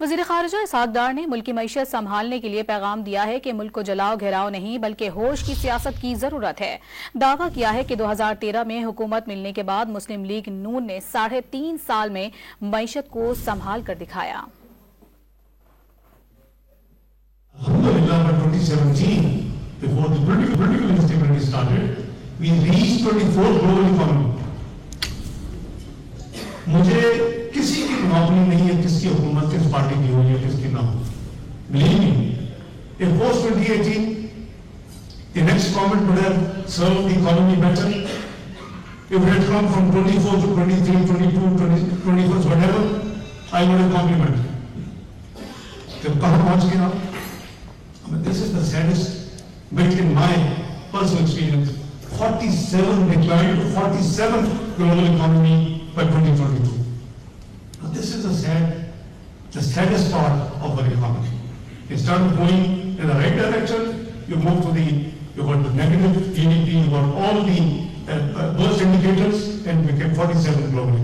वज़ीर ख़ारिजा इसहाक़ डार ने मुल्क की मईशत संभालने के लिए पैगाम दिया है कि मुल्क को जलाओ घेराव नहीं बल्कि होश की सियासत की जरूरत है। दावा किया है कि 2013 में हुकूमत मिलने के बाद मुस्लिम लीग नून ने 3.5 साल में मईशत को संभाल कर दिखाया। Before the political instability started, we reached 24 global economy. मुझे किसी की नौकरी नहीं है किसकी हुकूमत किस पार्टी की हो या किसकी ना हो। Believe me, if post 2018 the next government would have served the economy better, if it had come from 24 to 23, 22, 21, whatever, I would have complimented. जब कहाँ पहुँच गया? I mean, this is the saddest bit in my personal experience. 47 declined to 47th global economy by 2022. Now this is the saddest part of our economy. It started going in the right direction. You got the negative GDP, you got all the worst indicators, and became 47th globally.